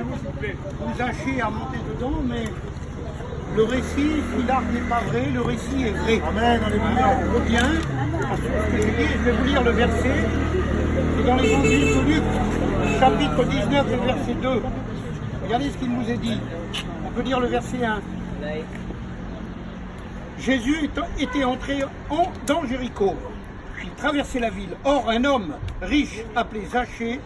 vous Zachée a monté dedans, mais le récit, si l'arc n'est pas vrai, le récit est vrai. Amen, alléluia. On revient à ce que j'ai dit, je vais vous lire le verset. C'est dans l'évangile de Luc, chapitre 19, le verset 2. Regardez ce qu'il nous est dit. On peut lire le verset 1. Jésus était entré dans Jéricho. Il traversait la ville. Or, un homme riche appelé Zachée,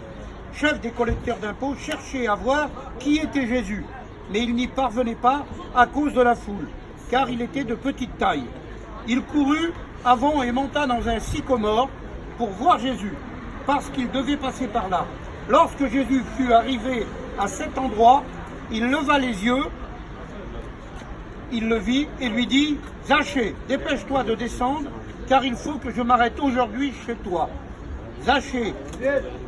chef des collecteurs d'impôts, cherchait à voir qui était Jésus. Mais il n'y parvenait pas à cause de la foule, car il était de petite taille. Il courut avant et monta dans un sycomore pour voir Jésus, parce qu'il devait passer par là. Lorsque Jésus fut arrivé à cet endroit, il leva les yeux, il le vit et lui dit « Zachée, dépêche-toi de descendre, car il faut que je m'arrête aujourd'hui chez toi. » Zachée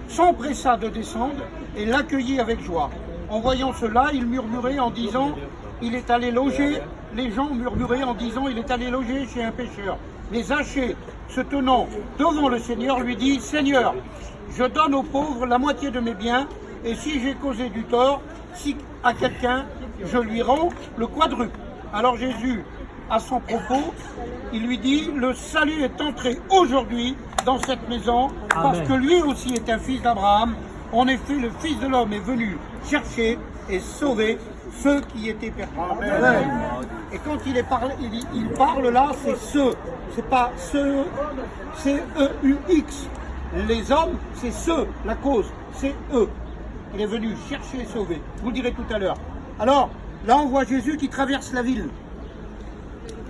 s'empressa de descendre et l'accueillit avec joie. En voyant cela, il murmurait en disant « Il est allé loger ». Les gens murmuraient en disant « Il est allé loger chez un pécheur ». Mais Zachée, se tenant devant le Seigneur, lui dit « Seigneur, je donne aux pauvres la moitié de mes biens, et si j'ai causé du tort, si à quelqu'un, je lui rends le quadruple. » Alors Jésus, à son propos, il lui dit « Le salut est entré aujourd'hui dans cette maison, parce que lui aussi est un fils d'Abraham. En effet, le Fils de l'homme est venu chercher et sauver ceux qui étaient perdus. » Et quand il parle là, c'est ceux, c'est pas ceux, c'est E-U-X. Les hommes, c'est ceux, la cause, c'est eux. Il est venu chercher et sauver. Vous le direz tout à l'heure. Alors, là, on voit Jésus qui traverse la ville.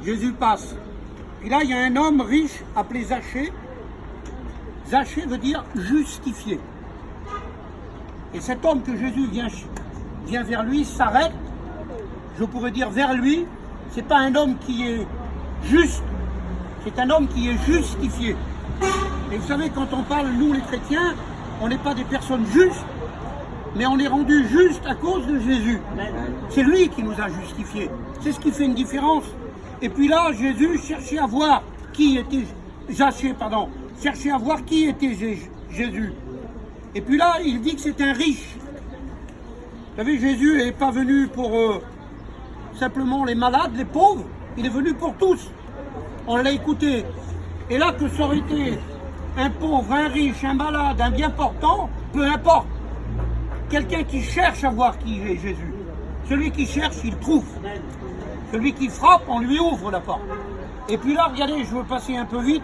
Jésus passe. Puis là, il y a un homme riche appelé Zachée. Zachée veut dire justifié. Et cet homme que Jésus vient vers lui, s'arrête, je pourrais dire vers lui, c'est pas un homme qui est juste, c'est un homme qui est justifié. Et vous savez, quand on parle, nous les chrétiens, on n'est pas des personnes justes, mais on est rendu juste à cause de Jésus. C'est lui qui nous a justifiés. C'est ce qui fait une différence. Et puis là, Jésus cherchait à voir qui était, Zachée, cherchait à voir qui était Jésus. Et puis là, il dit que c'est un riche. Vous savez, Jésus n'est pas venu pour simplement les malades, les pauvres. Il est venu pour tous. On l'a écouté. Et là, que ça aurait été un pauvre, un riche, un malade, un bien portant, peu importe. Quelqu'un qui cherche à voir qui est Jésus. Celui qui cherche, il trouve. Celui qui frappe, on lui ouvre la porte. Et puis là, regardez, je veux passer un peu vite,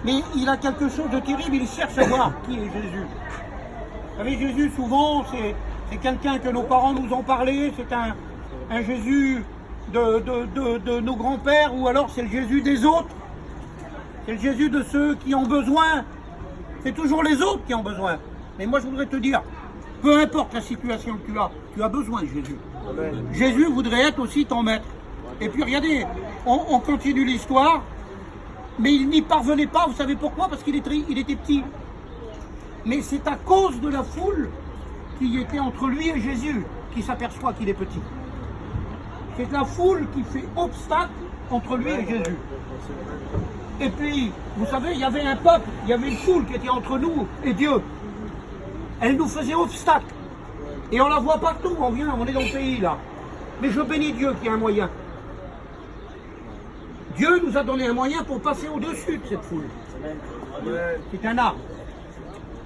mais il a quelque chose de terrible, il cherche à voir qui est Jésus. Vous savez, Jésus, souvent, c'est quelqu'un que nos parents nous ont parlé, c'est un Jésus de nos grands-pères, ou alors c'est le Jésus des autres. C'est le Jésus de ceux qui ont besoin. C'est toujours les autres qui ont besoin. Mais moi, je voudrais te dire, peu importe la situation que tu as besoin de Jésus. Amen. Jésus voudrait être aussi ton maître. Et puis regardez, on continue l'histoire, mais il n'y parvenait pas. Vous savez pourquoi? Parce qu'il était petit. Mais c'est à cause de la foule qui était entre lui et Jésus qu'il s'aperçoit qu'il est petit. C'est la foule qui fait obstacle entre lui et Jésus. Et puis, vous savez, il y avait un peuple, il y avait une foule qui était entre nous et Dieu. Elle nous faisait obstacle. Et on la voit partout, on est dans le pays là. Mais je bénis Dieu qui a un moyen. Dieu nous a donné un moyen pour passer au-dessus de cette foule. C'est un arbre.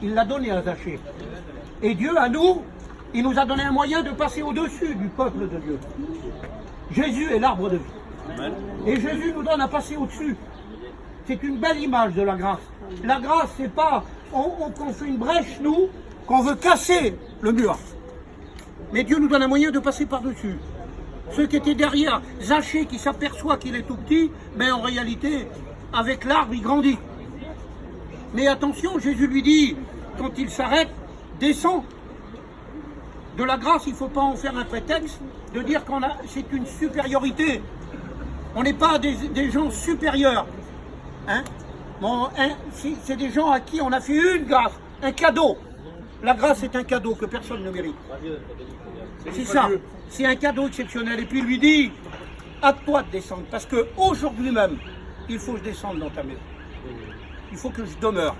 Il l'a donné à Zachée. Et Dieu, à nous, il nous a donné un moyen de passer au-dessus du peuple de Dieu. Jésus est l'arbre de vie. Et Jésus nous donne à passer au-dessus. C'est une belle image de la grâce. La grâce, c'est pas qu'on fait une brèche, nous, qu'on veut casser le mur. Mais Dieu nous donne un moyen de passer par-dessus. Ceux qui étaient derrière, Zachée qui s'aperçoit qu'il est tout petit, mais en réalité, avec l'arbre, il grandit. Mais attention, Jésus lui dit, quand il s'arrête, descends. De la grâce, il ne faut pas en faire un prétexte de dire c'est une supériorité. On n'est pas des gens supérieurs. Hein? Bon, c'est des gens à qui on a fait une grâce, un cadeau. La grâce est un cadeau que personne ne mérite. C'est ça, c'est un cadeau exceptionnel. Et puis il lui dit, à toi de descendre, parce qu'aujourd'hui même, il faut que je descende dans ta maison. Il faut que je demeure.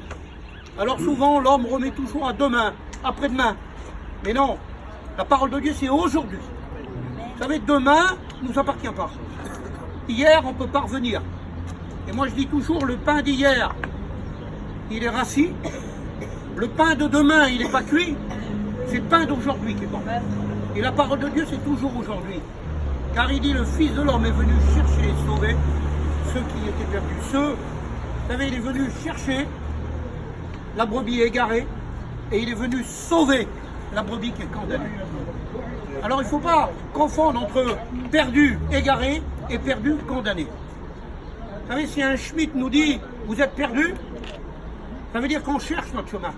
Alors souvent, l'homme remet toujours à demain, après-demain. Mais non, La parole de Dieu, c'est aujourd'hui. Vous savez, demain ne nous appartient pas. Hier, on ne peut pas revenir. Et moi, je dis toujours, le pain d'hier, il est rassis. Le pain de demain, il n'est pas cuit. C'est le pain d'aujourd'hui qui est bon. Et la parole de Dieu, c'est toujours aujourd'hui. Car il dit, le Fils de l'homme est venu chercher et sauver ceux qui étaient perdus. Vous savez, il est venu chercher la brebis égarée et il est venu sauver la brebis qui est condamnée. Alors il ne faut pas confondre entre perdu, égaré et perdu, condamné. Vous savez, si un Schmitt nous dit « vous êtes perdu », ça veut dire qu'on cherche notre chemin.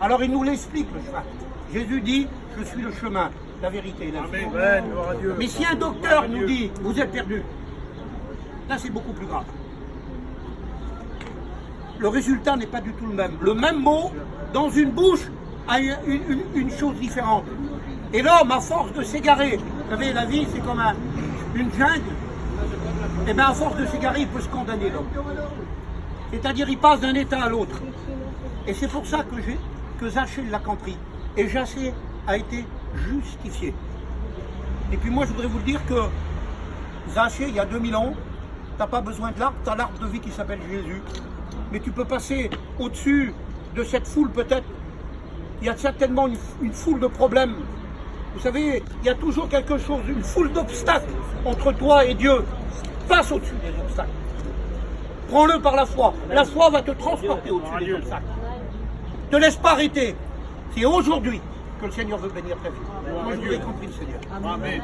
Alors il nous l'explique le chemin. Jésus dit « je suis le chemin, la vérité et la vie ». Mais si un docteur nous dit « vous êtes perdu », là c'est beaucoup plus grave. Le résultat n'est pas du tout le même. Le même mot, dans une bouche, a une chose différente. Et l'homme, à force de s'égarer, vous savez, la vie c'est comme une jungle, et bien à force de s'égarer, il peut se condamner l'homme. C'est-à-dire, il passe d'un état à l'autre. Et c'est pour ça que Zachée l'a compris. Et Zachée a été justifié. Et puis moi, je voudrais vous dire que Zachée, il y a 2000 ans, tu n'as pas besoin de l'arbre, tu as l'arbre de vie qui s'appelle Jésus. Mais tu peux passer au-dessus de cette foule peut-être. Il y a certainement une foule de problèmes. Vous savez, il y a toujours quelque chose, une foule d'obstacles entre toi et Dieu. Passe au-dessus des obstacles. Prends-le par la foi. La foi va te transporter au-dessus des obstacles. Ne te laisse pas arrêter. C'est aujourd'hui que le Seigneur veut bénir ta vie. Moi, je l'ai compris, le Seigneur. Amen.